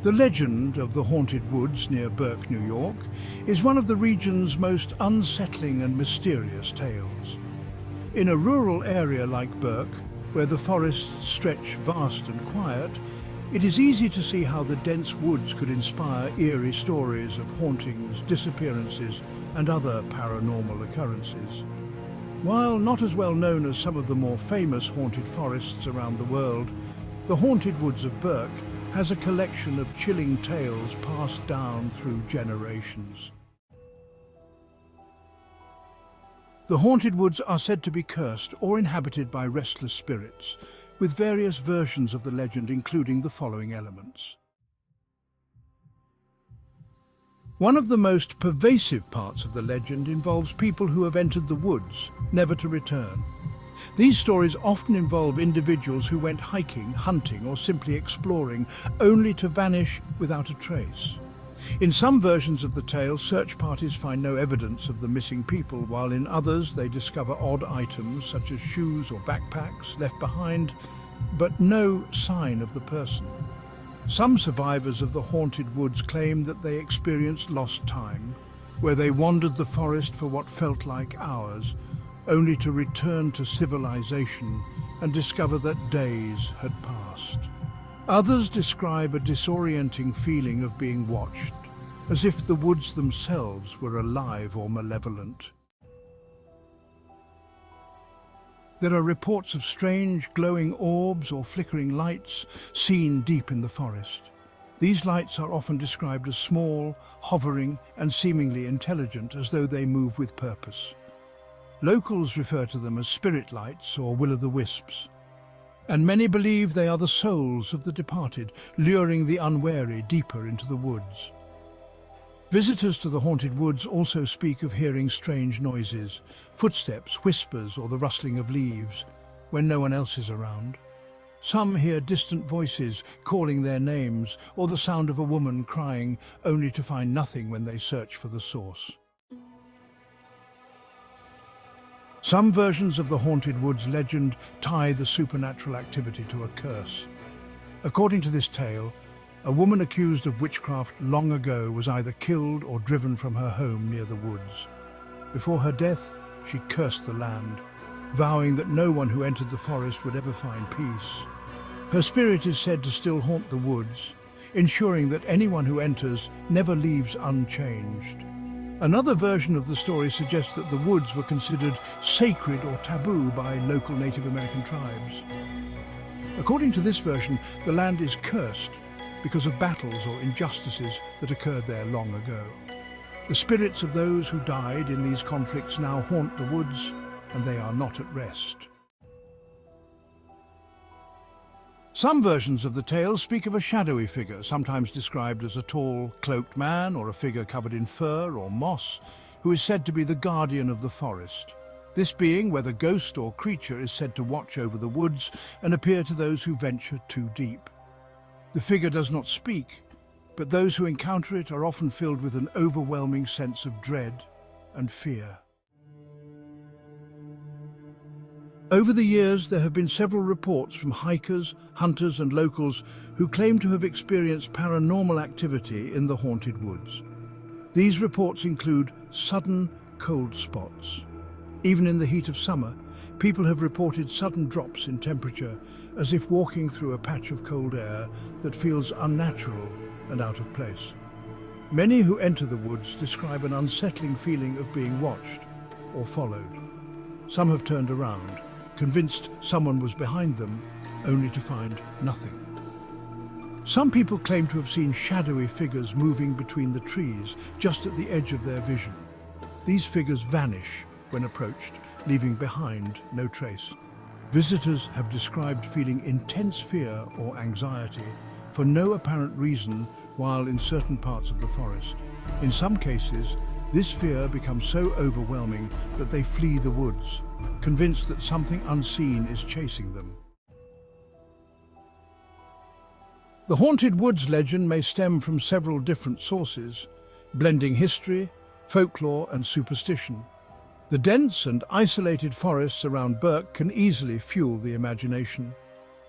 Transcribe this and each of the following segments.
The legend of the haunted woods near Burke, New York, is one of the region's most unsettling and mysterious tales. In a rural area like Burke, where the forests stretch vast and quiet, it is easy to see how the dense woods could inspire eerie stories of hauntings, disappearances, and other paranormal occurrences. While not as well known as some of the more famous haunted forests around the world, the haunted woods of Burke has a collection of chilling tales passed down through generations. The haunted woods are said to be cursed or inhabited by restless spirits, with various versions of the legend including the following elements. One of the most pervasive parts of the legend involves people who have entered the woods, never to return. These stories often involve individuals who went hiking, hunting, or simply exploring, only to vanish without a trace. In some versions of the tale, search parties find no evidence of the missing people, while in others they discover odd items such as shoes or backpacks left behind, but no sign of the person. Some survivors of the haunted woods claim that they experienced lost time, where they wandered the forest for what felt like hours, only to return to civilization and discover that days had passed. Others describe a disorienting feeling of being watched, as if the woods themselves were alive or malevolent. There are reports of strange glowing orbs or flickering lights seen deep in the forest. These lights are often described as small, hovering, and seemingly intelligent, as though they move with purpose. Locals refer to them as spirit lights or will-o'-the-wisps, and many believe they are the souls of the departed, luring the unwary deeper into the woods. Visitors to the haunted woods also speak of hearing strange noises, footsteps, whispers, or the rustling of leaves, when no one else is around. Some hear distant voices calling their names, or the sound of a woman crying, only to find nothing when they search for the source. Some versions of the haunted woods legend tie the supernatural activity to a curse. According to this tale, a woman accused of witchcraft long ago was either killed or driven from her home near the woods. Before her death, she cursed the land, vowing that no one who entered the forest would ever find peace. Her spirit is said to still haunt the woods, ensuring that anyone who enters never leaves unchanged. Another version of the story suggests that the woods were considered sacred or taboo by local Native American tribes. According to this version, the land is cursed because of battles or injustices that occurred there long ago. The spirits of those who died in these conflicts now haunt the woods, and they are not at rest. Some versions of the tale speak of a shadowy figure, sometimes described as a tall, cloaked man or a figure covered in fur or moss, who is said to be the guardian of the forest. This being, whether ghost or creature, is said to watch over the woods and appear to those who venture too deep. The figure does not speak, but those who encounter it are often filled with an overwhelming sense of dread and fear. Over the years, there have been several reports from hikers, hunters, and locals who claim to have experienced paranormal activity in the haunted woods. These reports include sudden cold spots. Even in the heat of summer, people have reported sudden drops in temperature, as if walking through a patch of cold air that feels unnatural and out of place. Many who enter the woods describe an unsettling feeling of being watched or followed. Some have turned around, convinced someone was behind them, only to find nothing. Some people claim to have seen shadowy figures moving between the trees, just at the edge of their vision. These figures vanish when approached, leaving behind no trace. Visitors have described feeling intense fear or anxiety for no apparent reason while in certain parts of the forest. In some cases, this fear becomes so overwhelming that they flee the woods, convinced that something unseen is chasing them. The haunted woods legend may stem from several different sources, blending history, folklore, and superstition. The dense and isolated forests around Burke can easily fuel the imagination.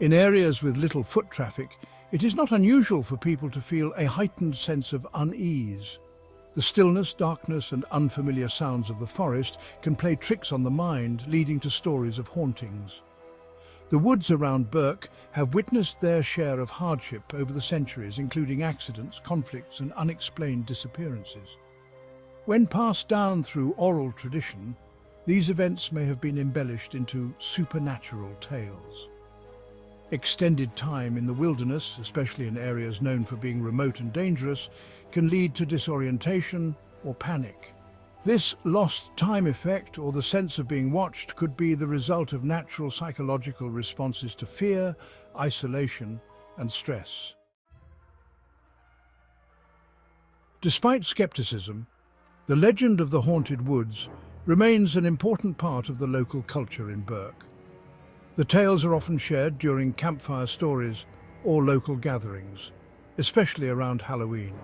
In areas with little foot traffic, It is not unusual for people to feel a heightened sense of unease. The stillness, darkness, and unfamiliar sounds of the forest can play tricks on the mind, leading to stories of hauntings. The woods around Burke have witnessed their share of hardship over the centuries, including accidents, conflicts, and unexplained disappearances. When passed down through oral tradition, these events may have been embellished into supernatural tales. Extended time in the wilderness, especially in areas known for being remote and dangerous, can lead to disorientation or panic. This lost time effect, or the sense of being watched, could be the result of natural psychological responses to fear, isolation, and stress. Despite skepticism, the legend of the haunted woods remains an important part of the local culture in Burke. The tales are often shared during campfire stories or local gatherings, especially around Halloween.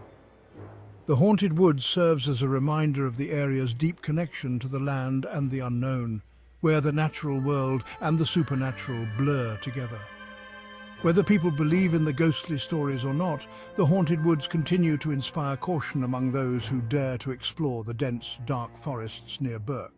The haunted woods serves as a reminder of the area's deep connection to the land and the unknown, where the natural world and the supernatural blur together. Whether people believe in the ghostly stories or not, the haunted woods continue to inspire caution among those who dare to explore the dense, dark forests near Burke.